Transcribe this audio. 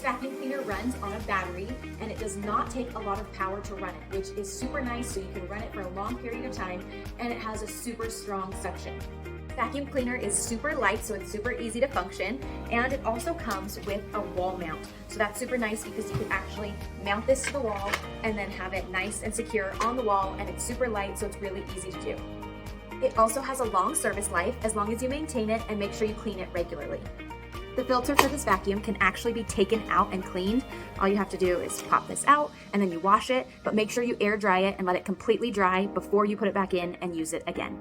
vacuum cleaner runs on a battery, and it does not take a lot of power to run it, which is super nice, so you can run it for a long period of time, and it has a super strong suction. Vacuum cleaner is super light, so it's super easy to function, and it also comes with a wall mount. So that's super nice because you can actually mount this to the wall and then have it nice and secure on the wall, and it's super light, so it's really easy to do. It also has a long service life as long as you maintain it and make sure you clean it regularly. The filter for this vacuum can actually be taken out and cleaned. All you have to do is pop this out and then you wash it, but make sure you air dry it and let it completely dry before you put it back in and use it again.